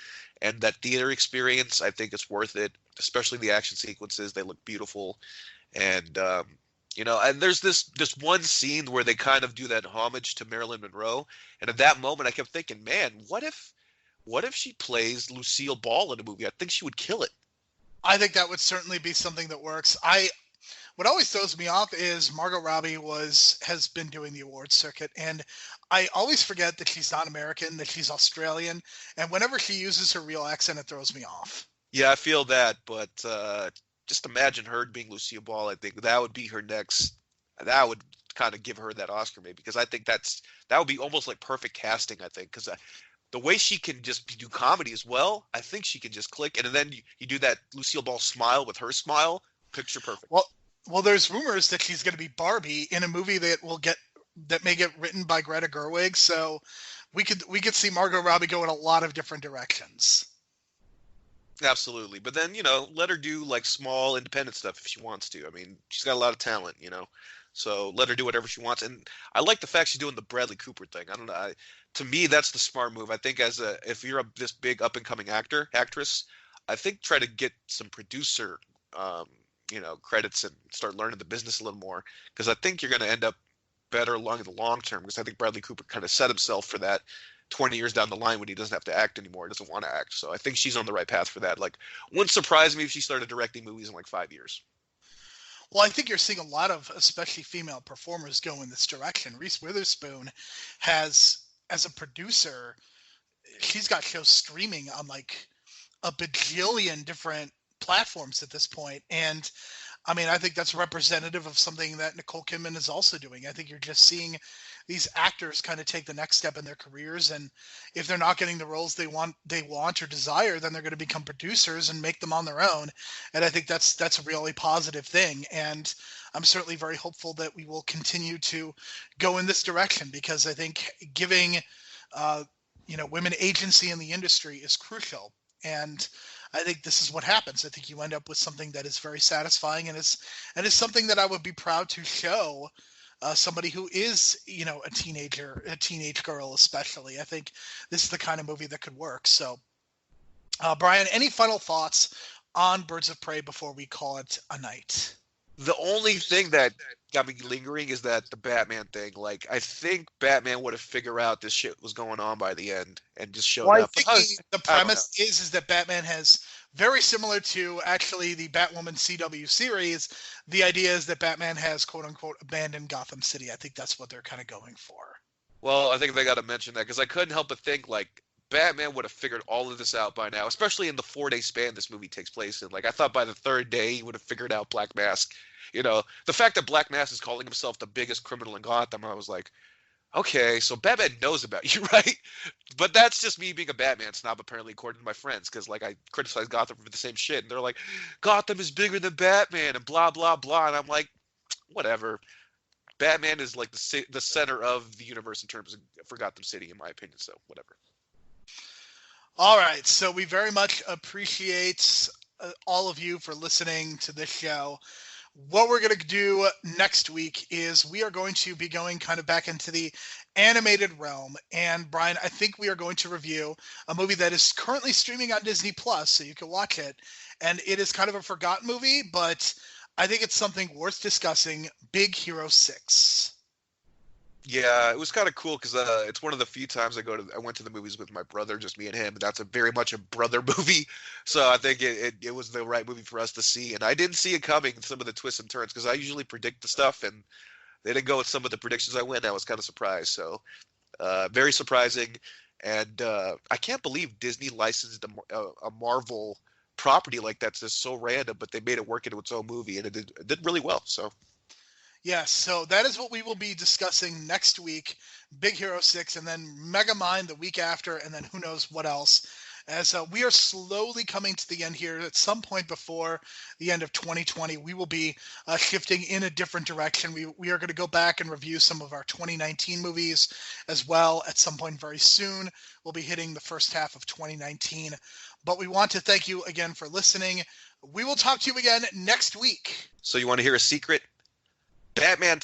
and that theater experience, I think it's worth it. Especially the action sequences, they look beautiful, and and there's this one scene where they kind of do that homage to Marilyn Monroe, and at that moment I kept thinking, man, what if she plays Lucille Ball in a movie? I think she would kill it. I think that would certainly be something that works. What always throws me off is Margot Robbie has been doing the awards circuit, and I always forget that she's not American, that she's Australian, and whenever she uses her real accent, it throws me off. Yeah, I feel that, but just imagine her being Lucille Ball. I think that would be her next. That would kind of give her that Oscar maybe, because I think that would be almost like perfect casting. I think because the way she can just do comedy as well, I think she can just click. And then you do that Lucille Ball smile with her smile, picture perfect. Well, there's rumors that she's going to be Barbie in a movie that may get written by Greta Gerwig. So we could see Margot Robbie go in a lot of different directions. Absolutely. But then, let her do like small independent stuff if she wants to. I mean, she's got a lot of talent, So let her do whatever she wants. And I like the fact she's doing the Bradley Cooper thing. I don't know. To me, that's the smart move. I think if you're this big up and coming actress, I think try to get some producer, credits and start learning the business a little more. Because I think you're going to end up better along in the long term. Because I think Bradley Cooper kind of set himself for that 20 years down the line when he doesn't have to act anymore. He doesn't want to act. So I think she's on the right path for that. Like, wouldn't surprise me if she started directing movies in like 5 years. Well, I think you're seeing a lot of, especially female performers, go in this direction. Reese Witherspoon has, as a producer, she's got shows streaming on like a bajillion different platforms at this point. And I mean, I think that's representative of something that Nicole Kidman is also doing. I think you're just seeing these actors kind of take the next step in their careers, and if they're not getting the roles they want or desire, then they're going to become producers and make them on their own. And I think that's a really positive thing. And I'm certainly very hopeful that we will continue to go in this direction, because I think giving women agency in the industry is crucial. And I think this is what happens. I think you end up with something that is very satisfying and is something that I would be proud to show somebody who is, a teenage girl especially. I think this is the kind of movie that could work. So, Brian, any final thoughts on Birds of Prey before we call it a night? The only thing that got me lingering is that the Batman thing. Like, I think Batman would have figured out this shit was going on by the end and just showed up. I think the premise is that Batman has, very similar to actually the Batwoman CW series, the idea is that Batman has quote unquote abandoned Gotham City. I think that's what they're kind of going for. Well, I think they got to mention that, because I couldn't help but think like Batman would have figured all of this out by now, especially in the 4-day span this movie takes place in. Like, I thought by the third day he would have figured out Black Mask. The fact that Black Mask is calling himself the biggest criminal in Gotham, I was like, okay, so Batman knows about you, right? But that's just me being a Batman snob, apparently, according to my friends, because like I criticize Gotham for the same shit, and they're like, Gotham is bigger than Batman, and blah blah blah, and I'm like, whatever. Batman is like the center of the universe in terms of for Gotham City, in my opinion. So whatever. All right, so we very much appreciate all of you for listening to this show. What we're going to do next week is we are going to be going kind of back into the animated realm. And Brian, I think we are going to review a movie that is currently streaming on Disney Plus, so you can watch it. And it is kind of a forgotten movie, but I think it's something worth discussing. Big Hero 6. Yeah, it was kind of cool because it's one of the few times I went to the movies with my brother, just me and him. And that's very much a brother movie, so I think it was the right movie for us to see. And I didn't see it coming, some of the twists and turns, because I usually predict the stuff, and they didn't go with some of the predictions I went. I was kind of surprised. So very surprising, and I can't believe Disney licensed a Marvel property like that's just so random, but they made it work into its own movie, and it did really well. So. Yes, so that is what we will be discussing next week, Big Hero 6, and then Megamind the week after, and then who knows what else. as we are slowly coming to the end here. At some point before the end of 2020, we will be shifting in a different direction. We are going to go back and review some of our 2019 movies as well at some point very soon. We'll be hitting the first half of 2019. But we want to thank you again for listening. We will talk to you again next week. So you want to hear a secret? Batman